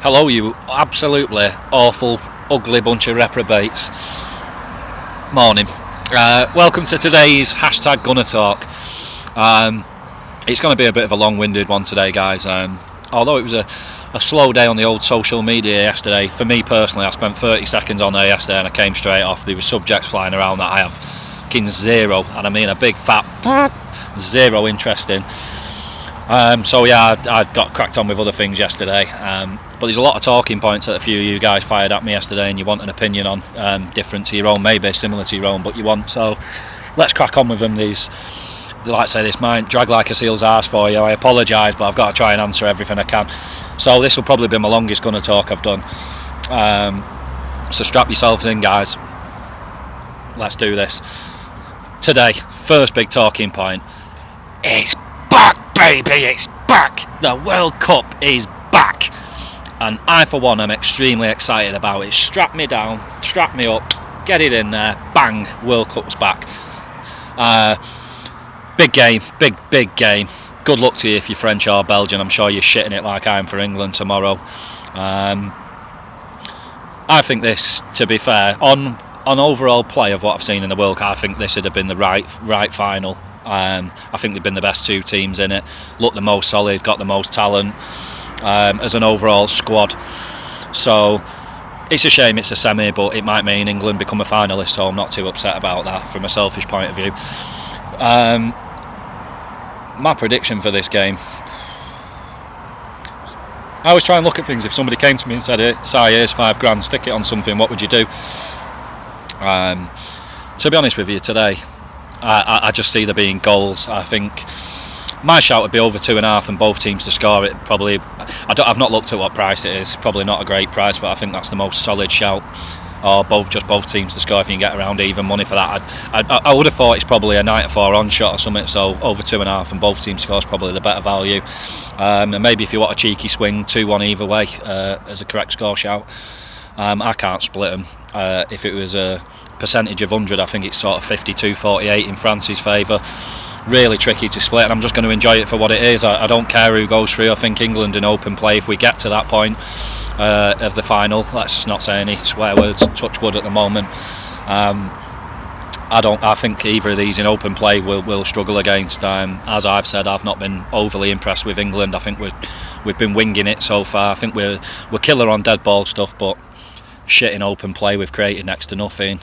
Hello, you absolutely awful, ugly bunch of reprobates. Morning. Welcome to today's hashtag GunnerTalk. It's going to be a bit of a long-winded one today, guys. Although it was a slow day on the old social media yesterday, for me personally, I spent 30 seconds on there yesterday and I came straight off. There were subjects flying around that I have zero, and I mean a big fat zero interest in. So yeah, I got cracked on with other things yesterday, but there's a lot of talking points that a few of you guys fired at me yesterday, and you want an opinion on, different to your own, maybe similar to your own, but you want. So let's crack on with them. These, like I say, this might drag like a seal's arse for you. I apologise, but I've got to try and answer everything I can. So this will probably be my longest Gunner talk I've done. So strap yourselves in, guys. Let's do this. Today, first big talking point. It's back, baby, it's back. The World Cup is back. And I, for one, am extremely excited about it. Strap me down, strap me up, get it in there, bang, World Cup's back. Big game, big game. Good luck to you if you're French or Belgian. I'm sure you're shitting it like I am for England tomorrow. I think this, to be fair, on overall play of what I've seen in the World Cup, I think this would have been the right final. I think they've been the best two teams in it, looked the most solid, got the most talent as an overall squad. So it's a shame it's a semi, but it might mean England become a finalist, so I'm not too upset about that from a selfish point of view. My prediction for this game, I always try and look at things. If somebody came to me and said, Si, here's £5,000, stick it on something, what would you do? To be honest with you, today I just see there being goals. I think my shout would be over 2.5 and both teams to score it. Probably, I've not looked at what price it is. Probably not a great price, but I think that's the most solid shout. Or both teams to score if you can get around even money for that. I would have thought it's probably a 94 on shot or something. So over 2.5 and both teams score is probably the better value. And maybe if you want a cheeky swing, 2-1 either way as a correct score shout. I can't split them. If it was a percentage of 100, I think it's sort of 52-48 in France's favour. Really tricky to split, and I'm just going to enjoy it for what it is. I don't care who goes through. I think England in open play, if we get to that point of the final, let's not say any swear words, touch wood at the moment. I think either of these in open play will struggle against. As I've said, I've not been overly impressed with England. I think we've been winging it so far. I think we're killer on dead ball stuff, but shit in open play we've created next to nothing.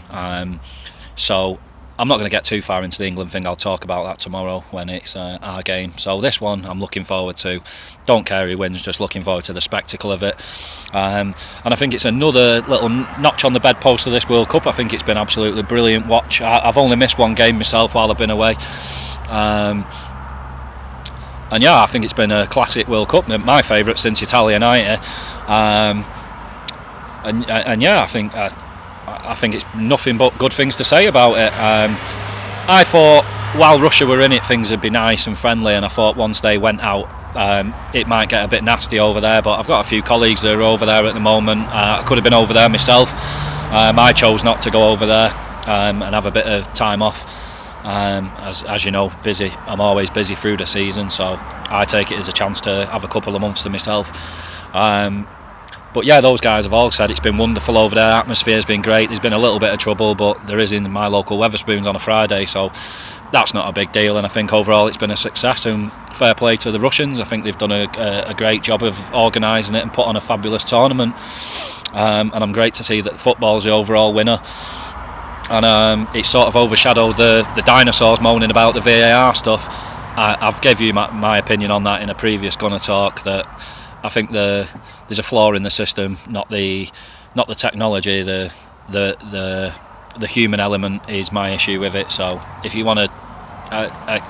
So I'm not going to get too far into the England thing. I'll talk about that tomorrow when it's our game. So this one I'm looking forward to. Don't care who wins, just looking forward to the spectacle of it. And I think it's another little notch on the bedpost of this World Cup. I think it's been absolutely brilliant watch. I've only missed one game myself while I've been away. And yeah, I think it's been a classic World Cup, my favourite since Italia 90. And yeah, I think it's nothing but good things to say about it. I thought while Russia were in it, things would be nice and friendly, and I thought once they went out, it might get a bit nasty over there. But I've got a few colleagues that are over there at the moment. I could have been over there myself. I chose not to go over there and have a bit of time off. As you know, busy. I'm always busy through the season, so I take it as a chance to have a couple of months to myself. But yeah, those guys have all said it's been wonderful over there. Atmosphere's been great. There's been a little bit of trouble, but there is in my local Wetherspoons on a Friday, so that's not a big deal. And I think overall it's been a success, and fair play to the Russians. I think they've done a great job of organising it and put on a fabulous tournament. And I'm great to see that football's the overall winner. And it sort of overshadowed the dinosaurs moaning about the VAR stuff. I've gave you my opinion on that in a previous Gunner talk, that I think there's a flaw in the system, not the technology. The human element is my issue with it. So if you want to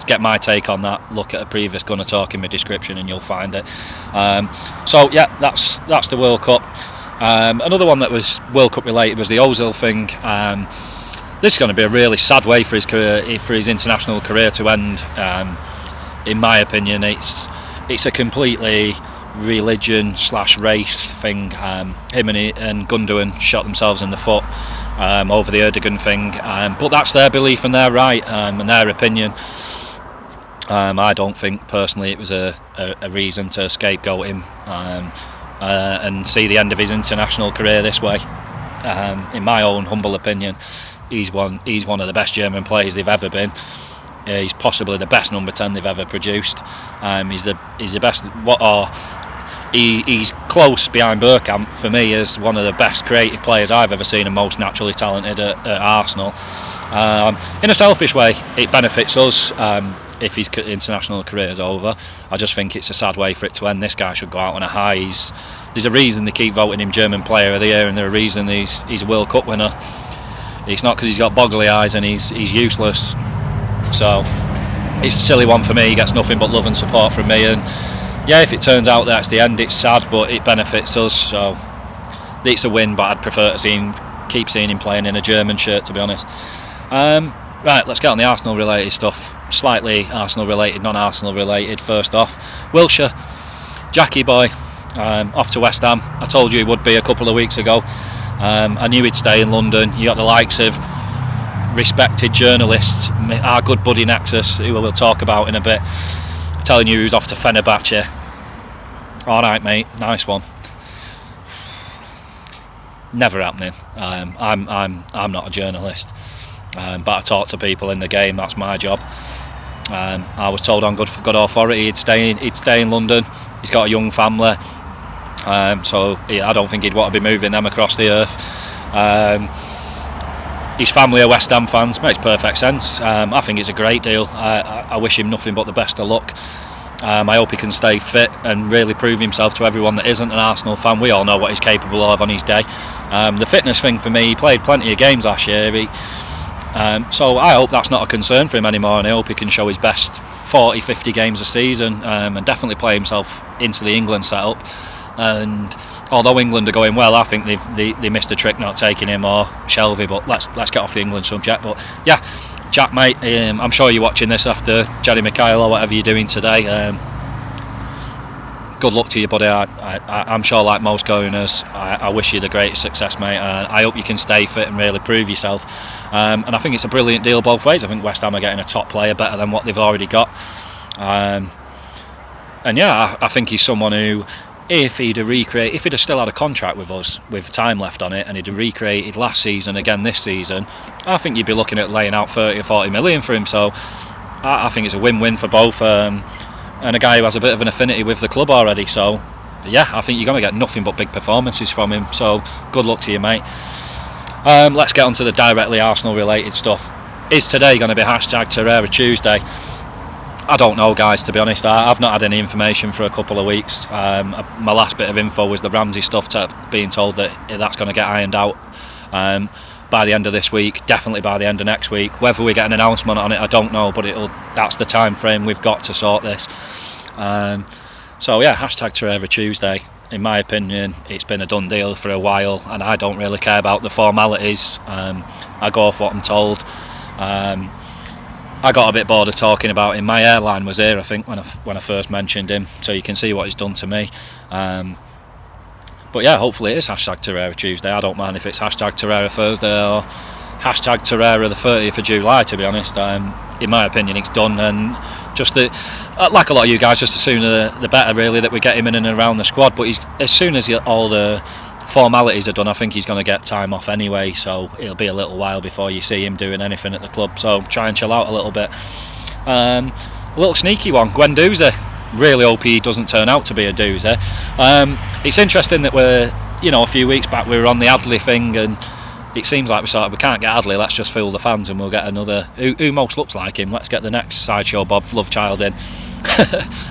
get my take on that, look at a previous Gunner talk in my description and you'll find it. So yeah, that's the World Cup. Another one that was World Cup related was the Ozil thing. This is going to be a really sad way for his career, for his international career to end. In my opinion, it's a completely religion/race thing. Him and Gundogan shot themselves in the foot over the Erdogan thing, but that's their belief and their right and their opinion. I don't think personally it was a reason to scapegoat him. and see the end of his international career this way. In my own humble opinion, he's one of the best German players they've ever been. He's possibly the best number 10 they've ever produced. He's the best. He's close behind Bergkamp for me as one of the best creative players I've ever seen and most naturally talented at Arsenal. In a selfish way, it benefits us if his international career is over. I just think it's a sad way for it to end. This guy should go out on a high. There's a reason they keep voting him German Player of the Year, and there's a reason he's a World Cup winner. It's not because he's got boggly eyes and he's useless. So it's a silly one for me. He gets nothing but love and support from me, and yeah, if it turns out that's the end, it's sad, but it benefits us. So it's a win, but I'd prefer to keep seeing him playing in a German shirt, to be honest. Right, let's get on the Arsenal related stuff. Slightly Arsenal related, non-Arsenal related. First off, Wilshere, Jackie boy, off to West Ham. I told you he would be a couple of weeks ago. I knew he'd stay in London. You got the likes of respected journalists, our good buddy Nexus, who we'll talk about in a bit, telling you he was off to Fenerbahce. Alright mate, nice one. Never happening. I'm not a journalist, but I talk to people in the game. That's my job. I was told on good authority he'd stay in London. He's got a young family, so I don't think he'd want to be moving them across the earth. His family are West Ham fans. Makes perfect sense. I think it's a great deal. I wish him nothing but the best of luck. I hope he can stay fit and really prove himself to everyone that isn't an Arsenal fan. We all know what he's capable of on his day. The fitness thing for me, he played plenty of games last year. So I hope that's not a concern for him anymore, and I hope he can show his best 40-50 games a season, and definitely play himself into the England setup. And although England are going well, I think they missed a trick not taking him or Shelby. But let's get off the England subject. But yeah, Jack mate, I'm sure you're watching this after Jerry Mikhail or whatever you're doing today. Good luck to you, buddy. I'm sure, like most Gunners, I wish you the greatest success, mate. I hope you can stay fit and really prove yourself. And I think it's a brilliant deal both ways. I think West Ham are getting a top player, better than what they've already got. And yeah, I think he's someone who, if he'd have still had a contract with us with time left on it, and he'd have recreated last season again this season, I think you'd be looking at laying out 30 or 40 million for him. So I think it's a win-win for both, and a guy who has a bit of an affinity with the club already. So yeah, I think you're going to get nothing but big performances from him. So good luck to you, mate. Let's get on to the directly Arsenal related stuff. Is today going to be #Torreira Tuesday? I don't know, guys, to be honest. I've not had any information for a couple of weeks. My last bit of info was the Ramsey stuff, being told that that's going to get ironed out by the end of this week, definitely by the end of next week. Whether we get an announcement on it, I don't know, but that's the time frame we've got to sort this. So yeah, #Torreira Tuesday. In my opinion, it's been a done deal for a while, and I don't really care about the formalities. I go off what I'm told. I got a bit bored of talking about him. My airline was here, I think, when I first mentioned him, so you can see what he's done to me. But yeah, hopefully it is #Torreira Tuesday. I don't mind if it's #Torreira Thursday or #Torreira the 30th of July, to be honest. In my opinion, it's done, and just like a lot of you guys, just the sooner the better, really, that we get him in and around the squad. But as soon as all the formalities are done, I think he's going to get time off anyway, so it'll be a little while before you see him doing anything at the club. So try and chill out a little bit. A little sneaky one, Guendouzi. Really hope he doesn't turn out to be a doozy. It's interesting that a few weeks back we were on the Adley thing, and it seems like we can't get Adley, let's just fool the fans and we'll get another who most looks like him. Let's get the next Sideshow Bob Lovechild in.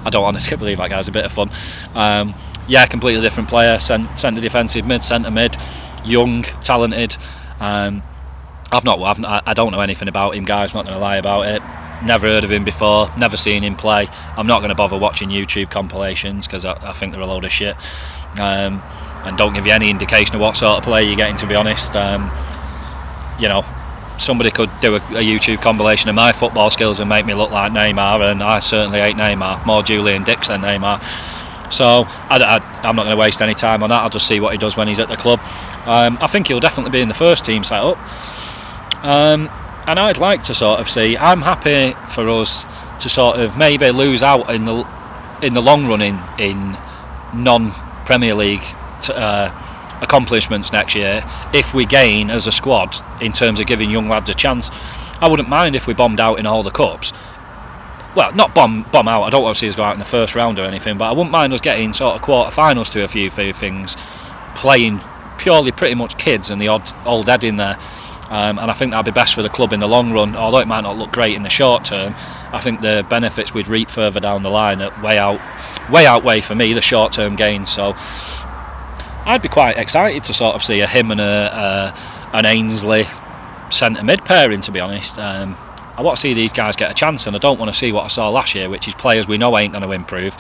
I don't honestly believe that guy's a bit of fun. Yeah, completely different player, centre defensive mid, centre mid, young, talented. I don't know anything about him, guys, I'm not going to lie about it. Never heard of him before, never seen him play. I'm not going to bother watching YouTube compilations because I think they're a load of shit, and don't give you any indication of what sort of player you're getting, to be honest. Somebody could do a YouTube compilation of my football skills and make me look like Neymar, and I certainly ain't Neymar, more Julian Dix than Neymar. So I'm not going to waste any time on that. I'll just see what he does when he's at the club. I think he'll definitely be in the first team setup. And I'd like to sort of see, I'm happy for us to sort of maybe lose out in the long run in Premier League accomplishments next year, if we gain as a squad in terms of giving young lads a chance, I wouldn't mind if we bombed out in all the cups. Well, not bomb out, I don't want to see us go out in the first round or anything, but I wouldn't mind us getting sort of quarter-finals to a few things, playing purely pretty much kids and the odd old head in there. And I think that'd be best for the club in the long run. Although it might not look great in the short term, I think the benefits we'd reap further down the line outweigh for me the short term gains. So I'd be quite excited to sort of see him and an Ainsley centre mid pairing, to be honest. I want to see these guys get a chance, and I don't want to see what I saw last year, which is players we know ain't going to improve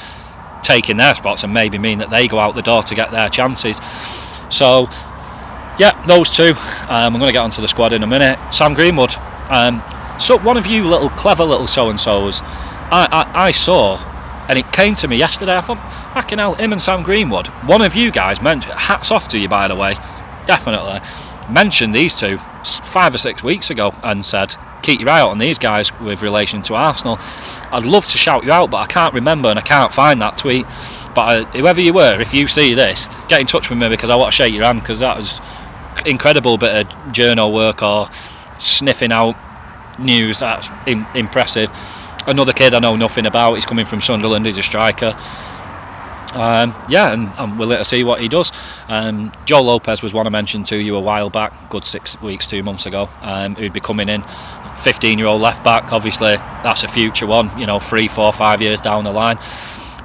taking their spots and maybe mean that they go out the door to get their chances. So yeah, those two. I'm going to get onto the squad in a minute. Sam Greenwood. So one of you clever little so-and-sos, I saw, and it came to me yesterday, I thought, fucking hell, him and Sam Greenwood. One of you guys, hats off to you, by the way, definitely, mentioned these two 5 or 6 weeks ago and said, keep your eye out on these guys with relation to Arsenal. I'd love to shout you out, but I can't remember and I can't find that tweet. But whoever you were, if you see this, get in touch with me, because I want to shake your hand, because that was incredible bit of journal work or sniffing out news. That's impressive. Another kid I know nothing about, he's coming from Sunderland, he's a striker. And we'll let us see what he does. Joe Lopez was one I mentioned to you a while back, good 6 weeks, 2 months ago, who'd be coming in, 15-year-old left back. Obviously that's a future one, 3, 4, 5 years down the line.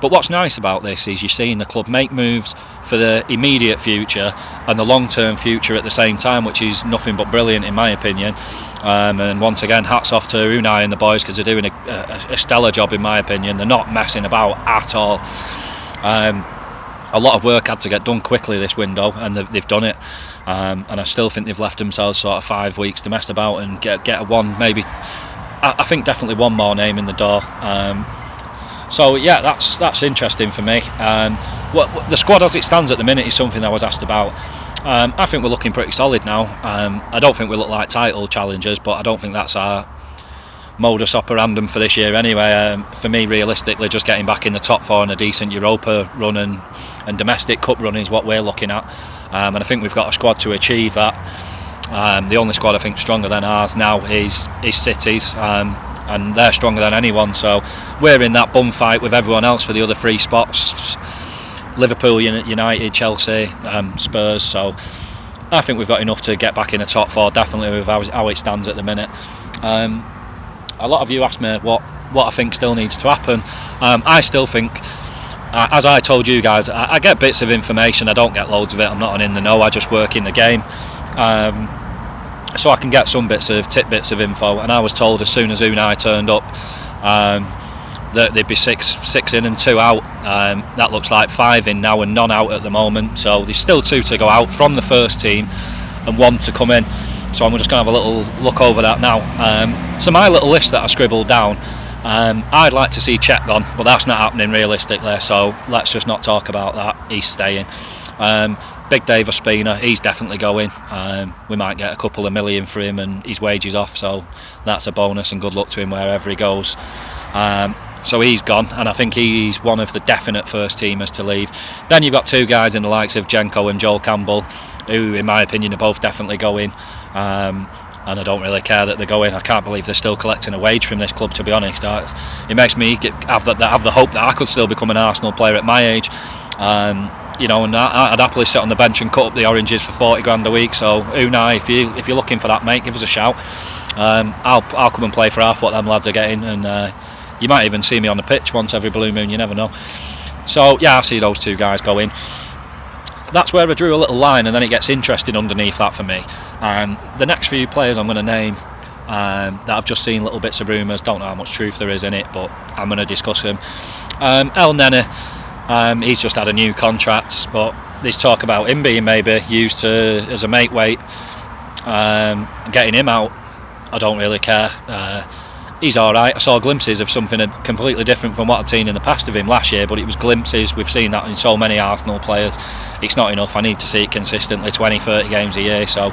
But what's nice about this is you're seeing the club make moves for the immediate future and the long-term future at the same time, which is nothing but brilliant in my opinion. And once again, hats off to Unai and the boys, because they're doing a stellar job in my opinion. They're not messing about at all. A lot of work had to get done quickly this window, and they've done it. And I still think they've left themselves sort of 5 weeks to mess about and get a one, maybe. I think definitely one more name in the door. So yeah, that's interesting for me. The squad as it stands at the minute is something I was asked about. I think we're looking pretty solid now. I don't think we look like title challengers, but I don't think that's our modus operandum for this year anyway. For me, realistically, just getting back in the top four and a decent Europa run and domestic cup run is what we're looking at. And I think we've got a squad to achieve that. The only squad I think stronger than ours now is City's. And they're stronger than anyone, so we're in that bum fight with everyone else for the other 3 spots, Liverpool, United, Chelsea, Spurs. So I think we've got enough to get back in the top 4, definitely with how it stands at the minute. A lot of you asked me what I think still needs to happen. I still think, as I told you guys, I get bits of information, I don't get loads of it, I'm not in the know, I just work in the game. So I can get some tidbits of info, and I was told as soon as Unai turned up that there'd be six in and 2 out. That looks like 5 in now and none out at the moment, so there's still 2 to go out from the first team and 1 to come in. So I'm just going to have a little look over that now. So my little list that I scribbled down, I'd like to see Cech gone, but that's not happening realistically, so let's just not talk about that. He's staying. Big Dave Ospina, he's definitely going. We might get a couple of million for him and his wages off, so that's a bonus, and good luck to him wherever he goes. So he's gone, and I think he's one of the definite first teamers to leave. Then you've got 2 guys in the likes of Jenko and Joel Campbell, who in my opinion are both definitely going. And I don't really care that they're going. I can't believe they're still collecting a wage from this club, to be honest. It makes me have the hope that I could still become an Arsenal player at my age. And I'd happily sit on the bench and cut up the oranges for 40 grand a week. So Unai, if you're looking for that, mate, give us a shout. I'll come and play for half what them lads are getting, and you might even see me on the pitch once every blue moon, you never know. So yeah, I see those 2 guys going. That's where I drew a little line, and then it gets interesting underneath that for me. The next few players I'm going to name that I've just seen little bits of rumours, don't know how much truth there is in it, but I'm going to discuss them. El Nene, he's just had a new contract, but there's talk about him being maybe used as a mate weight. Getting him out, I don't really care. He's alright. I saw glimpses of something completely different from what I'd seen in the past of him last year, but it was glimpses. We've seen that in so many Arsenal players. It's not enough. I need to see it consistently, 20-30 games a year. So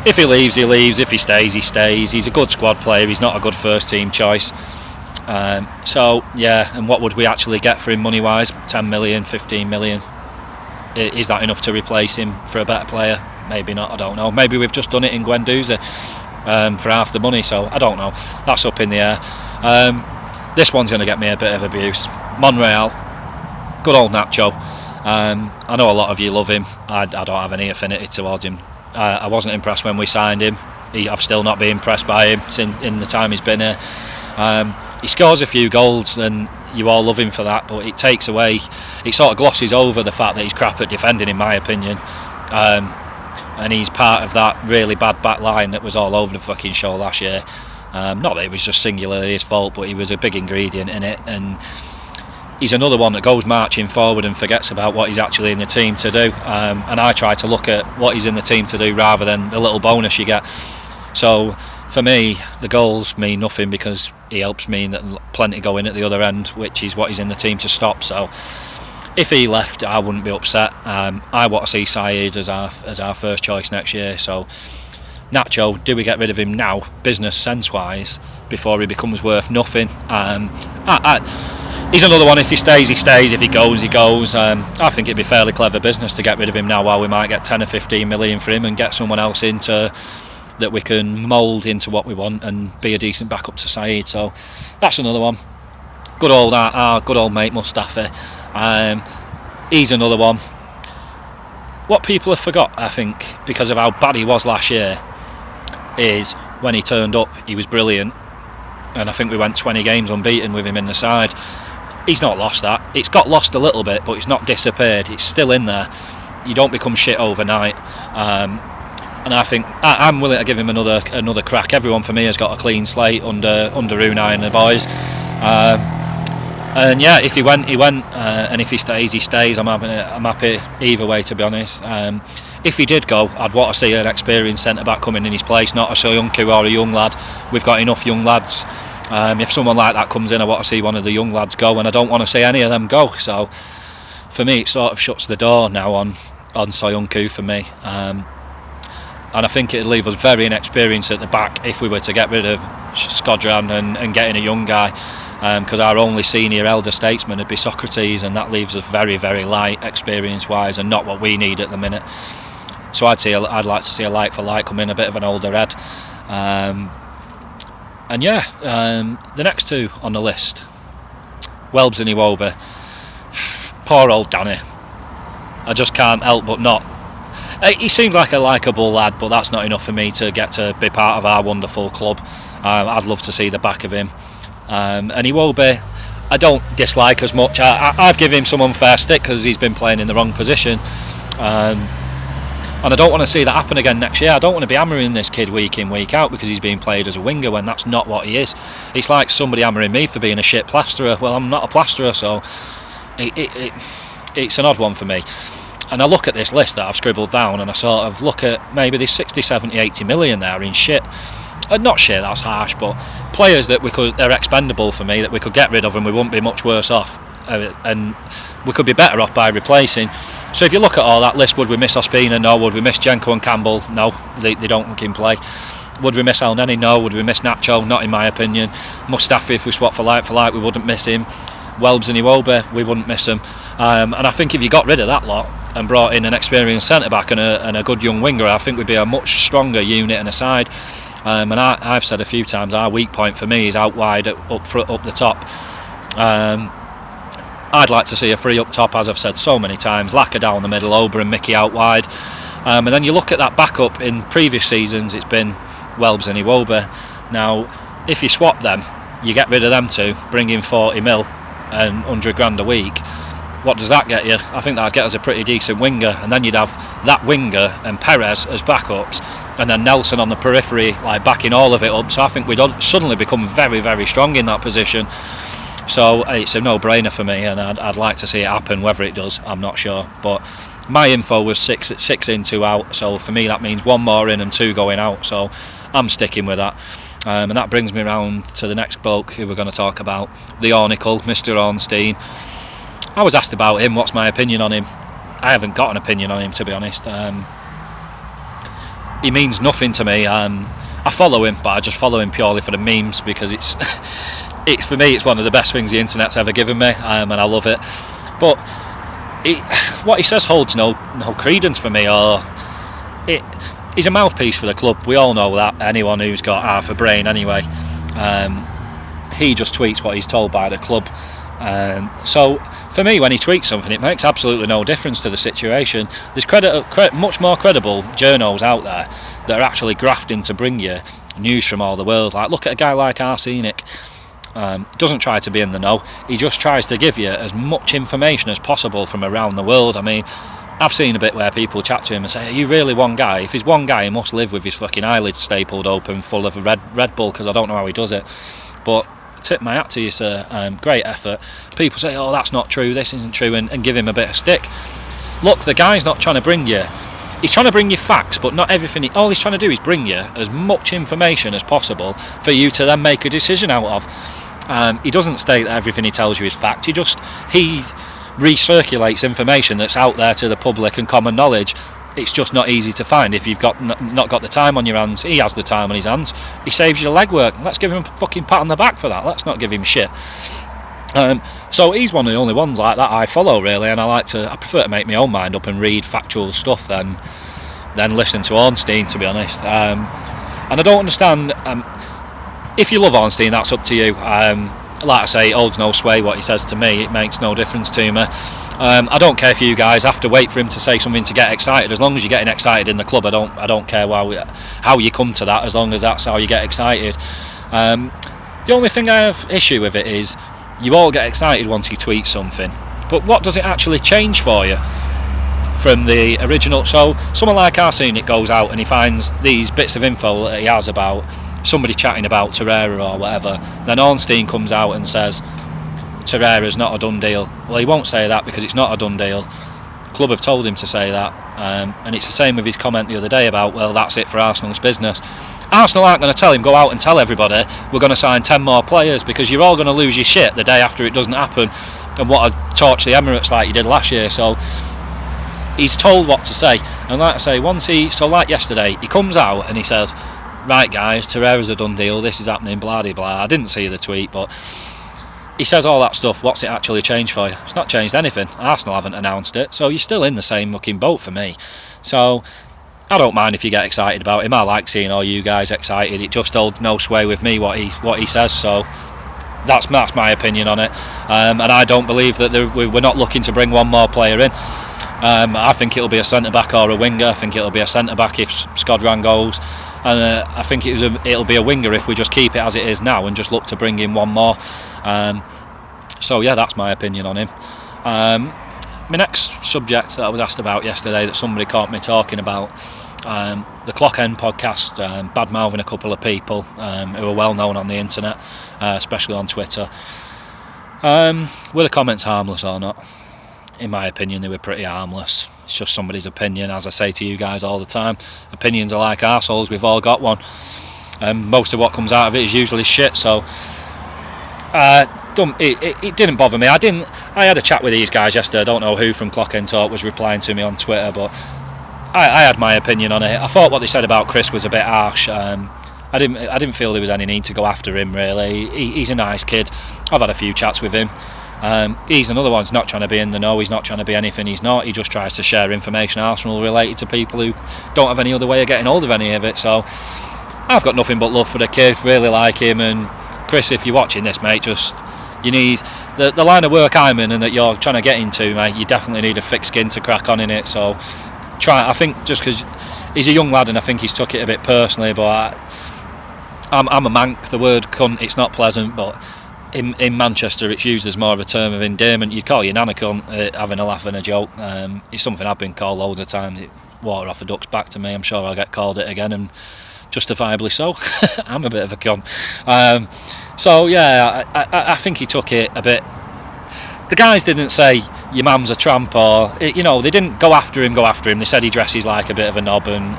if he leaves, he leaves. If he stays, he stays. He's a good squad player. He's not a good first team choice. So yeah, and what would we actually get for him money wise? 10 million, 15 million, is that enough to replace him for a better player? Maybe not, I don't know. Maybe we've just done it in Guendouzi for half the money, so I don't know. That's up in the air. This one's going to get me a bit of abuse. Monreal, good old Nacho. I know a lot of you love him. I don't have any affinity towards him. I wasn't impressed when we signed him. I've still not been impressed by him in the time he's been here. He scores a few goals and you all love him for that, but it sort of glosses over the fact that he's crap at defending, in my opinion. And he's part of that really bad back line that was all over the fucking show last year. Not that it was just singularly his fault, but he was a big ingredient in it, and he's another one that goes marching forward and forgets about what he's actually in the team to do. And I try to look at what he's in the team to do rather than the little bonus you get. So for me, the goals mean nothing because he helps mean that plenty go in at the other end, which is what he's in the team to stop. So if he left, I wouldn't be upset. I want to see Saïd as our first choice next year. So Nacho, do we get rid of him now, business sense wise, before he becomes worth nothing? He's another one. If he stays, he stays. If he goes, he goes. I think it'd be fairly clever business to get rid of him now, while we might get 10 or 15 million for him and get someone else into that we can mould into what we want and be a decent backup to Saïd. So that's another one. Good old mate Mustafi. He's another one. What people have forgot, I think, because of how bad he was last year, is when he turned up, he was brilliant, and I think we went 20 games unbeaten with him in the side. He's not lost that. It's got lost a little bit, but it's not disappeared. It's still in there. You don't become shit overnight. And I think I'm willing to give him another crack. Everyone for me has got a clean slate under Unai and the boys. And yeah, if he went, he went, and if he stays, he stays. I'm happy either way, to be honest. If he did go, I'd want to see an experienced centre-back coming in his place, not a Soyuncu or a young lad. We've got enough young lads. If someone like that comes in, I want to see one of the young lads go, and I don't want to see any of them go. So for me, it sort of shuts the door now on Soyuncu for me. And I think it'd leave us very inexperienced at the back if we were to get rid of Skodran and get in a young guy. Because our only senior elder statesman would be Socrates, and that leaves us very, very light experience-wise and not what we need at the minute. So I'd like to see a light for light come in, a bit of an older head. And yeah, the next two on the list, Welbs and Iwobi. Poor old Danny. I just can't help but not. He seems like a likeable lad, but that's not enough for me to get to be part of our wonderful club. I'd love to see the back of him. And Iwobi, I don't dislike as much. I've given him some unfair stick because he's been playing in the wrong position. And I don't want to see that happen again next year. I don't want to be hammering this kid week in, week out because he's being played as a winger when that's not what he is. It's like somebody hammering me for being a shit plasterer. Well, I'm not a plasterer, so it's an odd one for me. And I look at this list that I've scribbled down and I sort of look at maybe there's 60, 70, 80 million there in shit. Not shit, that's harsh, but players that they're expendable for me, that we could get rid of and we wouldn't be much worse off. And we could be better off by replacing. So if you look at all that list, would we miss Ospina? No. Would we miss Jenko and Campbell? No, they don't fucking play. Would we miss El Neni? No. Would we miss Nacho? Not in my opinion. Mustafi, if we swap for light, we wouldn't miss him. Welbs and Iwobi, we wouldn't miss them. And I think if you got rid of that lot and brought in an experienced centre-back and a good young winger, I think we'd be a much stronger unit and a side. And I've said a few times, our weak point for me is out wide, up front, up the top. I'd like to see a free up top, as I've said so many times. Laka down the middle, Ober and Mickey out wide. And then you look at that backup in previous seasons, it's been Welbs and Iwobi. Now, if you swap them, you get rid of them two, bring in 40 mil and 100 grand a week. What does that get you? I think that'd get us a pretty decent winger, and then you'd have that winger and Perez as backups, and then Nelson on the periphery, like backing all of it up. So I think we'd suddenly become very, very strong in that position. So it's a no-brainer for me, and I'd like to see it happen. Whether it does, I'm not sure. But my info was six in, 2 out. So for me, that means 1 more in and 2 going out. So I'm sticking with that. And that brings me round to the next bloke who we're going to talk about, the Ornicle, Mr. Ornstein. I was asked about him, what's my opinion on him? I haven't got an opinion on him, to be honest. He means nothing to me. I follow him, but I just follow him purely for the memes, because it's for me, it's one of the best things the internet's ever given me, and I love it. But what he says holds no credence for me. Or he's a mouthpiece for the club. We all know that. Anyone who's got half a brain, anyway. He just tweets what he's told by the club. So for me, when he tweets something, it makes absolutely no difference to the situation. There's much more credible journos out there that are actually grafting to bring you news from all the world. Like, look at a guy like Arsenic. Doesn't try to be in the know. He just tries to give you as much information as possible from around the world. I mean, I've seen a bit where people chat to him and say, are you really one guy? If he's one guy, he must live with his fucking eyelids stapled open full of a Red Bull, because I don't know how he does it. But tip my hat to you, sir. Great effort. People say, oh, that's not true, this isn't true, and give him a bit of stick. Look, the guy's not trying to bring you, he's trying to bring you facts, but not everything. All he's trying to do is bring you as much information as possible for you to then make a decision out of. He doesn't state that everything he tells you is fact. He recirculates information that's out there to the public and common knowledge. It's just not easy to find if you've not got the time on your hands. He has the time on his hands. He saves you the legwork. Let's give him a fucking pat on the back for that. Let's not give him shit. So he's one of the only ones like that I follow, really, and I prefer to make my own mind up and read factual stuff than listen to Ornstein, to be honest. And I don't understand. If you love Ornstein, that's up to you. Like I say, it holds no sway what he says to me. It makes no difference to me. I don't care if you guys have to wait for him to say something to get excited. As long as you're getting excited in the club, I don't care how you come to that, as long as that's how you get excited. The only thing I have issue with it is you all get excited once you tweet something, but what does it actually change for you from the original? So someone like Arsenic goes out and he finds these bits of info that he has about somebody chatting about Torreira or whatever. Then Ornstein comes out and says Torreira's not a done deal. Well, he won't say that because it's not a done deal. The club have told him to say that, and it's the same with his comment the other day about, well, that's it for Arsenal's business. Arsenal aren't going to tell him, go out and tell everybody we're going to sign 10 more players, because you're all going to lose your shit the day after it doesn't happen and want to torch the Emirates like you did last year. So he's told what to say, and like I say, like yesterday, he comes out and he says, right guys, Torreira's a done deal, this is happening, blah blah blah. I didn't see the tweet, but he says all that stuff. What's it actually changed for you? It's not changed anything. Arsenal haven't announced it, so you're still in the same fucking boat for me. So I don't mind if you get excited about him. I like seeing all you guys excited. It just holds no sway with me what he says. So that's my opinion on it. And I don't believe that we're not looking to bring one more player in. I think it'll be a centre back or a winger. I think it'll be a centre back if Skodran goes, and I think it'll be a winger if we just keep it as it is now and just look to bring in one more. So yeah, that's my opinion on him. My next subject that I was asked about yesterday, that somebody caught me talking about, the Clock10 podcast, bad mouthing a couple of people who are well known on the internet, especially on Twitter. Were the comments harmless or not? In my opinion, they were pretty harmless. It's just somebody's opinion. As I say to you guys all the time, opinions are like arseholes, we've all got one. Most of what comes out of it is usually shit, so it didn't bother me. I had a chat with these guys yesterday. I don't know who from Clock10 was replying to me on Twitter, but I had my opinion on it. I thought what they said about Chris was a bit harsh. I didn't feel there was any need to go after him, really. He's a nice kid. I've had a few chats with him. He's another one who's not trying to be in the know. He's not trying to be anything he's not. He just tries to share information Arsenal related to people who don't have any other way of getting hold of any of it. So I've got nothing but love for the kid, really like him. And Chris, if you're watching this, mate, you need the line of work I'm in and that you're trying to get into, mate, you definitely need a thick skin to crack on in it. So I think just because he's a young lad and I think he's took it a bit personally, but I'm a mank. The word cunt, it's not pleasant, but in Manchester it's used as more of a term of endearment. You'd call your nana cunt, having a laugh and a joke. It's something I've been called loads of times. It water off a duck's back to me. I'm sure I'll get called it again, and justifiably so. I'm a bit of a cunt. So yeah, I think he took it a bit. The guys didn't say your mum's a tramp, or they didn't go after him. They said he dresses like a bit of a knob and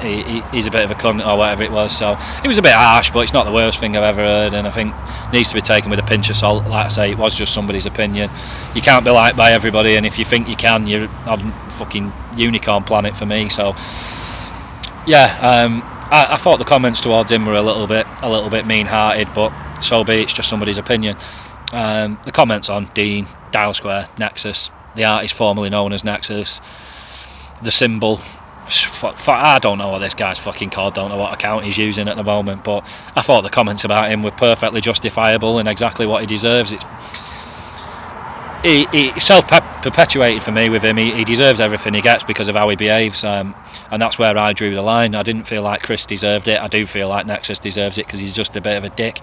he's a bit of a cunt or whatever it was. So it was a bit harsh, but it's not the worst thing I've ever heard, and I think it needs to be taken with a pinch of salt. Like I say, it was just somebody's opinion. You can't be liked by everybody, and if you think you can, you're on fucking unicorn planet for me. So yeah, I thought the comments towards him were a little bit mean-hearted, but so be it. It's just somebody's opinion. The comments on Dean, Dial Square, Nexus, the artist formerly known as Nexus, the symbol. I don't know what this guy's fucking called, don't know what account he's using at the moment, but I thought the comments about him were perfectly justifiable and exactly what he deserves. He self-perpetuated for me with him. He deserves everything he gets because of how he behaves, and that's where I drew the line. I didn't feel like Chris deserved it. I do feel like Nexus deserves it because he's just a bit of a dick.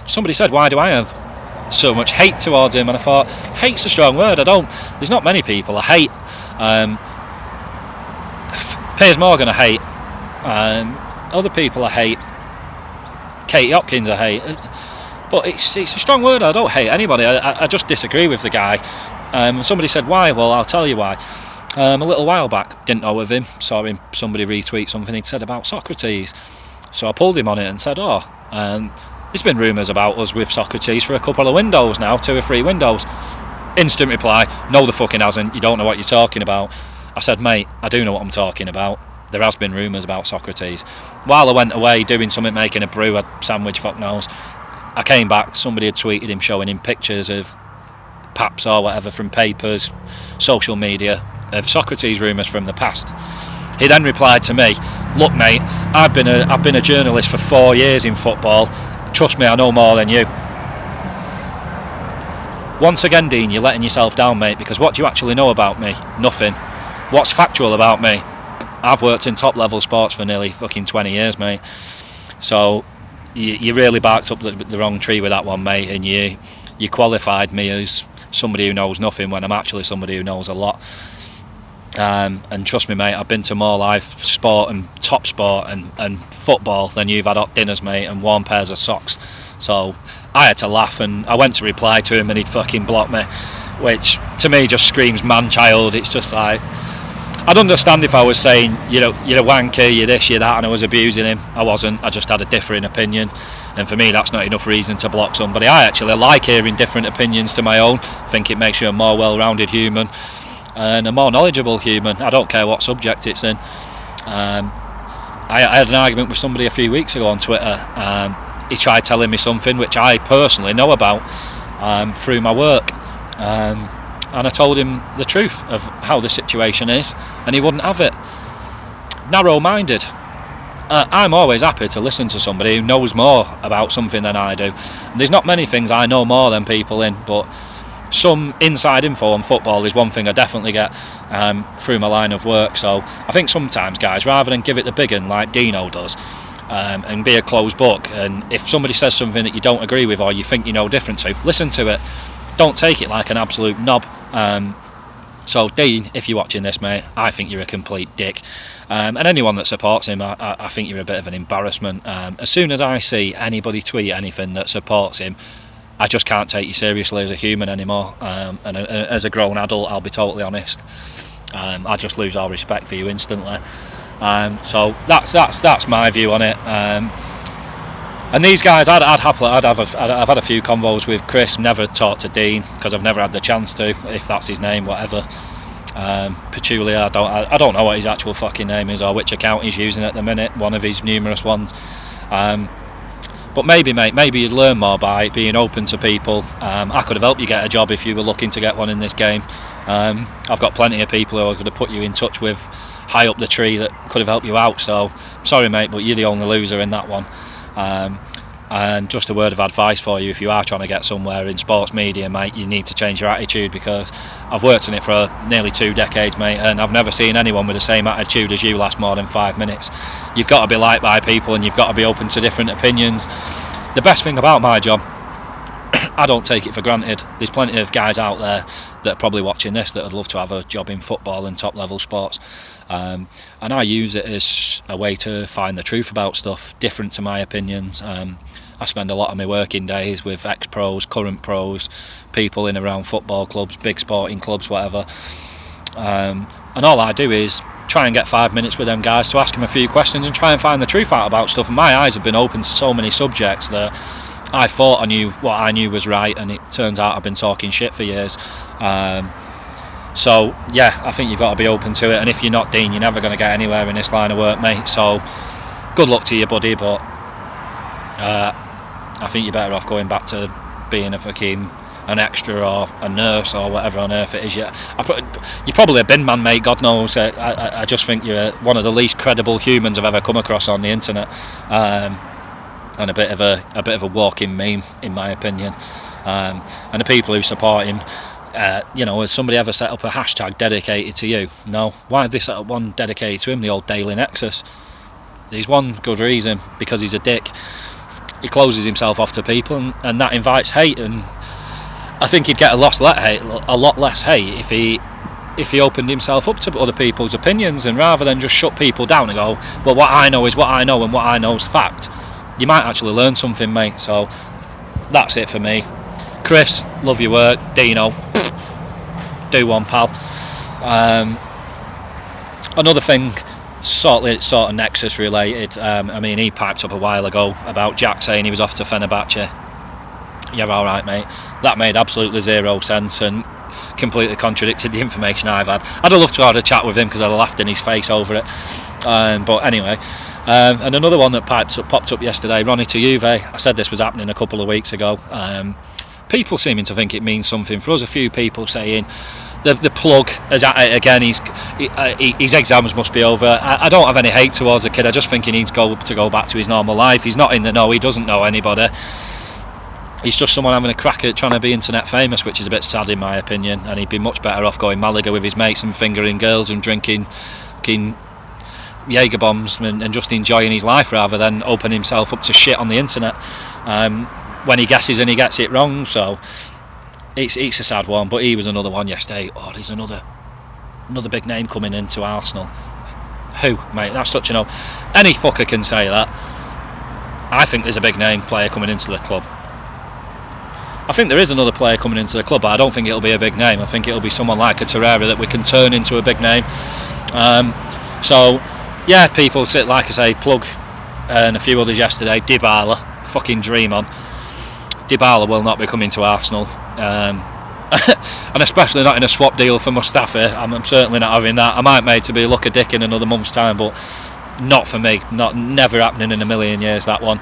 Somebody said, why do I have so much hate towards him? And I thought, hate's a strong word. There's not many people I hate. Piers Morgan I hate, other people I hate, Katie Hopkins I hate, but it's a strong word. I don't hate anybody. I just disagree with the guy. Somebody said why? Well, I'll tell you why. A little while back, didn't know of him, saw him, somebody retweet something he'd said about Socrates, so I pulled him on it and said, there's been rumours about us with Socrates for a couple of windows now, 2 or 3 windows. Instant reply, no the fucking hasn't, you don't know what you're talking about. I said, mate, I do know what I'm talking about. There has been rumours about Socrates. While I went away doing something, making a brew, a sandwich, fuck knows, I came back, somebody had tweeted him, showing him pictures of paps or whatever from papers, social media, of Socrates rumours from the past. He then replied to me, look mate, I've been a journalist for 4 years in football. Trust me, I know more than you. Once again, Dean, you're letting yourself down, mate, because what do you actually know about me? Nothing. What's factual about me? I've worked in top level sports for nearly fucking 20 years, mate. So you really barked up the wrong tree with that one, mate, and you qualified me as somebody who knows nothing when I'm actually somebody who knows a lot. And trust me, mate, I've been to more live sport and top sport and football than you've had hot dinners, mate, and warm pairs of socks. So I had to laugh, and I went to reply to him and he'd fucking blocked me, which to me just screams man-child. It's just like, I'd understand if I was saying, you're a wanker, you're this, you're that, and I was abusing him. I wasn't. I just had a differing opinion, and for me that's not enough reason to block somebody. I actually like hearing different opinions to my own. I think it makes you a more well-rounded human and a more knowledgeable human. I don't care what subject it's in. I had an argument with somebody a few weeks ago on Twitter. He tried telling me something which I personally know about through my work. And I told him the truth of how the situation is, and he wouldn't have it. Narrow-minded. I'm always happy to listen to somebody who knows more about something than I do. And there's not many things I know more than people in, but some inside info on football is one thing I definitely get through my line of work. So I think sometimes, guys, rather than give it the big un like Dino does, and be a closed book, and if somebody says something that you don't agree with or you think you know different to, listen to it. Don't take it like an absolute knob. So Dean, if you're watching this, mate, I think you're a complete dick, and anyone that supports him, I think you're a bit of an embarrassment. As soon as I see anybody tweet anything that supports him, I just can't take you seriously as a human anymore, and as a grown adult, I'll be totally honest. I just lose all respect for you instantly. So that's my view on it. And these guys, I've had a few convos with Chris. Never talked to Dean because I've never had the chance to, if that's his name, whatever. Petulia, I don't know what his actual fucking name is or which account he's using at the minute. One of his numerous ones. But maybe, mate, maybe you'd learn more by being open to people. I could have helped you get a job if you were looking to get one in this game. I've got plenty of people who I could have put you in touch with high up the tree that could have helped you out. So sorry, mate, but you're the only loser in that one. And just a word of advice for you: if you are trying to get somewhere in sports media, mate, you need to change your attitude, because I've worked in it for nearly 2 decades, mate, and I've never seen anyone with the same attitude as you last more than 5 minutes. You've got to be liked by people, and you've got to be open to different opinions. The best thing about my job, I don't take it for granted. There's plenty of guys out there that are probably watching this that would love to have a job in football and top level sports, and I use it as a way to find the truth about stuff different to my opinions. I spend a lot of my working days with ex-pros, current pros, people in around football clubs, big sporting clubs, whatever, and all I do is try and get 5 minutes with them guys to ask them a few questions and try and find the truth out about stuff. And my eyes have been open to so many subjects that I thought I knew what I knew was right, and it turns out I've been talking shit for years. So yeah, I think you've got to be open to it, and if you're not, Dean, you're never going to get anywhere in this line of work, mate. So good luck to you, buddy, but I think you're better off going back to being a fucking an extra or a nurse or whatever on earth it is. You're probably a bin man, mate. God knows. I just think you're one of the least credible humans I've ever come across on the internet, and a bit of a walking meme, in my opinion. And the people who support him, has somebody ever set up a hashtag dedicated to you? No. Why have they set up one dedicated to him? The old Daily Nexus. There's one good reason: because he's a dick. He closes himself off to people, and that invites hate. And I think he'd get a lot less hate if he opened himself up to other people's opinions, and rather than just shut people down and go, well, what I know is what I know, and what I know is fact. You might actually learn something, mate. So that's it for me. Chris, love your work. Dino, do one, pal. Another thing, sort of Nexus related. He piped up a while ago about Jack saying he was off to Fenerbahce. Yeah, all right, mate. That made absolutely zero sense and completely contradicted the information I've had. I'd have loved to have had a chat with him because I'd have laughed in his face over it. But anyway, and another one that popped up yesterday, Ronnie to Juve. I said this was happening a couple of weeks ago. People seeming to think it means something for us. A few people saying the plug is at it again. His exams must be over. I don't have any hate towards the kid. I just think he needs to go back to his normal life. He's not in the know. He doesn't know anybody. He's just someone having a crack at trying to be internet famous, which is a bit sad in my opinion. And he'd be much better off going Malaga with his mates and fingering girls and drinking Jaeger bombs and just enjoying his life rather than open himself up to shit on the internet when he guesses and he gets it wrong. So it's a sad one. But he was another one yesterday. Oh, there's another big name coming into Arsenal. Who, mate? That's such an any fucker can say that. I think there's a big name player coming into the club. I think there is another player coming into the club, but I don't think it'll be a big name. I think it'll be someone like a Torreira that we can turn into a big name. So, yeah, people sit, like I say, Plug and a few others yesterday. Dybala, fucking dream on. Dybala will not be coming to Arsenal, and especially not in a swap deal for Mustafi. I'm certainly not having that. I might make to be look a dick in another month's time, but not for me. Never happening in a million years, that one.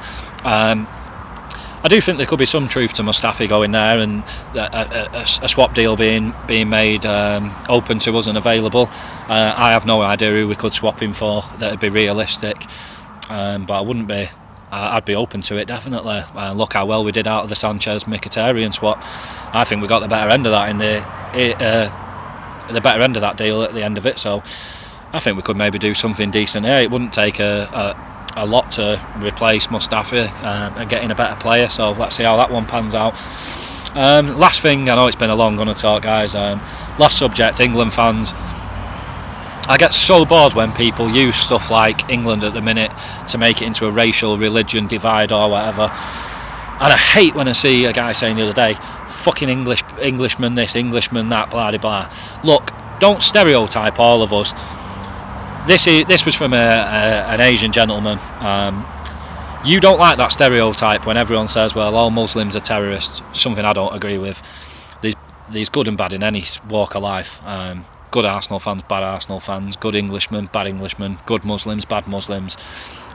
I do think there could be some truth to Mustafi going there and a swap deal being made open to us and available. I have no idea who we could swap him for that would be realistic, but I wouldn't be. I'd be open to it definitely. Look how well we did out of the Sanchez Mkhitaryan swap. I think we got the better end of that in the better end of that deal at the end of it. So I think we could maybe do something decent here. It wouldn't take a lot to replace Mustafi and getting a better player, so let's see how that one pans out. Last thing, I know it's been a long GunnerTalk, guys. Last subject, England fans. I get so bored when people use stuff like England at the minute to make it into a racial, religion divide or whatever. And I hate when I see a guy saying the other day, fucking Englishman this, Englishman that, blah blah blah. Look, don't stereotype all of us. This was from an Asian gentleman. You don't like that stereotype when everyone says, well, all Muslims are terrorists. Something I don't agree with. There's good and bad in any walk of life. Good Arsenal fans, bad Arsenal fans. Good Englishmen, bad Englishmen. Good Muslims, bad Muslims.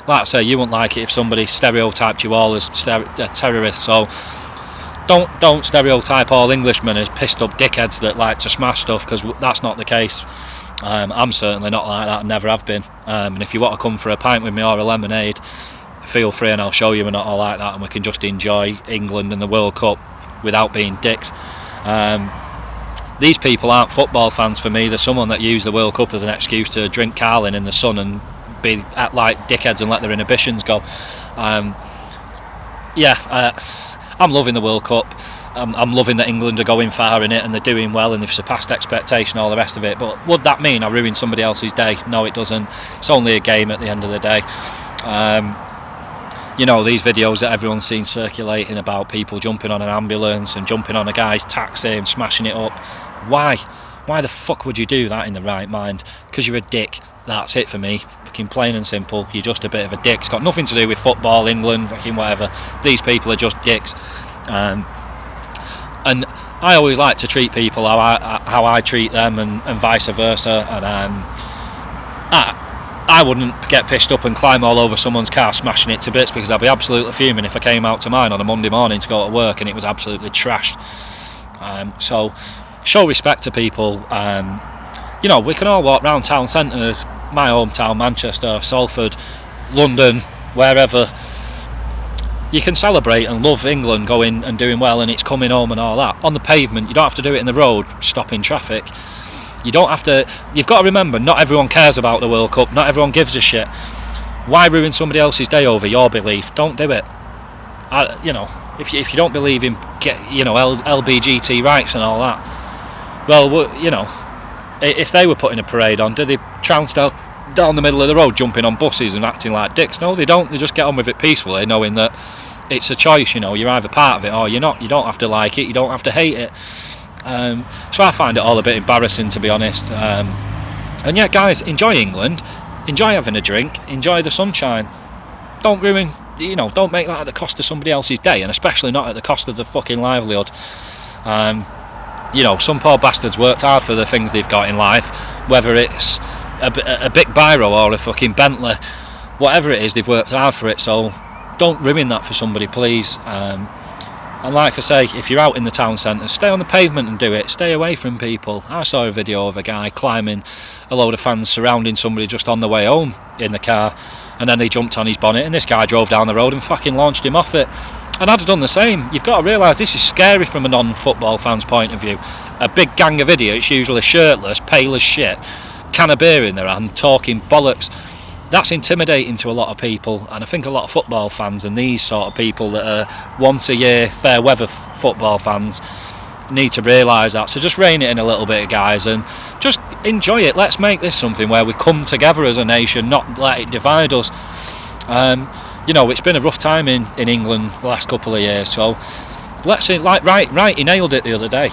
Like I say, you wouldn't like it if somebody stereotyped you all as terrorists. So don't stereotype all Englishmen as pissed up dickheads that like to smash stuff, because that's not the case. I'm certainly not like that, never have been. And if you want to come for a pint with me or a lemonade, feel free and I'll show you we're not all like that, and we can just enjoy England and the World Cup without being dicks. These people aren't football fans for me. They're someone that use the World Cup as an excuse to drink Carling in the sun and act like dickheads and let their inhibitions go. I'm loving the World Cup. I'm loving that England are going far in it and they're doing well and they've surpassed expectation, all the rest of it. But would that mean I ruined somebody else's day? No, it doesn't. It's only a game at the end of the day. These videos that everyone's seen circulating about people jumping on an ambulance and jumping on a guy's taxi and smashing it up. Why? Why the fuck would you do that in the right mind? Because you're a dick. That's it for me. Fucking plain and simple. You're just a bit of a dick. It's got nothing to do with football, England, fucking whatever. These people are just dicks. And I always like to treat people how I treat them and vice versa. And I wouldn't get pissed up and climb all over someone's car smashing it to bits, because I'd be absolutely fuming if I came out to mine on a Monday morning to go to work and it was absolutely trashed. So show respect to people. You know, we can all walk around town centres, my hometown, Manchester, Salford, London, wherever. You can celebrate and love England going and doing well and it's coming home and all that. On the pavement, you don't have to do it in the road, stopping traffic. You don't have to. You've got to remember, not everyone cares about the World Cup, not everyone gives a shit. Why ruin somebody else's day over your belief? Don't do it. You know, if you don't believe in, you know, LBGT rights and all that, well, you know, if they were putting a parade on, do they trounce down the middle of the road, jumping on buses and acting like dicks? No, they don't. They just get on with it peacefully, knowing that it's a choice. You know, you're either part of it or you're not. You don't have to like it. You don't have to hate it. So I find it all a bit embarrassing, to be honest. And yeah, guys, enjoy England. Enjoy having a drink. Enjoy the sunshine. Don't ruin. You know, don't make that at the cost of somebody else's day, and especially not at the cost of the fucking livelihood. You know, some poor bastards worked hard for the things they've got in life, whether it's a big biro or a fucking Bentley, whatever it is, they've worked hard for it. So don't ruin that for somebody, please. And like I say, if you're out in the town centre, stay on the pavement and do it. Stay away from people. I saw a video of a guy climbing a load of fans surrounding somebody just on the way home in the car, and then they jumped on his bonnet and this guy drove down the road and fucking launched him off it. And I'd have done the same. You've got to realise this is scary from a non-football fan's point of view. A big gang of idiots, usually shirtless, pale as shit, can of beer in their hand, talking bollocks. That's intimidating to a lot of people, and I think a lot of football fans and these sort of people that are once a year fair weather football fans need to realise that. So just rein it in a little bit, guys, and just enjoy it. Let's make this something where we come together as a nation, not let it divide us. You know, it's been a rough time in England the last couple of years, so let's say, like, right, he nailed it the other day.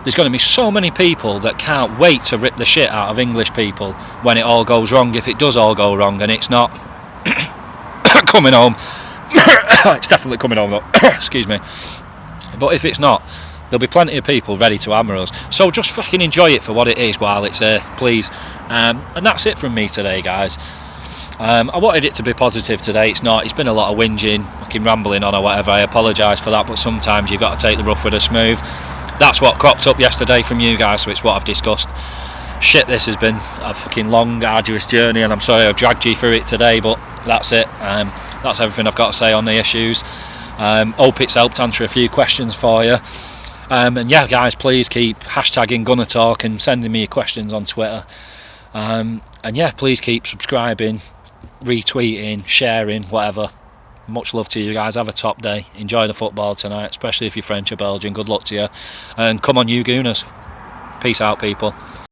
There's going to be so many people that can't wait to rip the shit out of English people when it all goes wrong, if it does all go wrong, and it's not coming home. It's definitely coming home though. Excuse me. But if it's not, there'll be plenty of people ready to hammer us. So just fucking enjoy it for what it is while it's there, please. And that's it from me today, guys. I wanted it to be positive today. It's not. It's been a lot of whinging, fucking rambling on or whatever. I apologise for that, but sometimes you've got to take the rough with the smooth. That's what cropped up yesterday from you guys, so it's what I've discussed. Shit, this has been a fucking long, arduous journey, and I'm sorry I've dragged you through it today, but that's it. That's everything I've got to say on the issues. Hope it's helped answer a few questions for you. And yeah, guys, please keep hashtagging GunnerTalk and sending me your questions on Twitter. And yeah, please keep subscribing, retweeting, sharing, whatever. Much love to you guys. Have a top day. Enjoy the football tonight, especially if you're French or Belgian. Good luck to you. And come on, you Gooners. Peace out, people.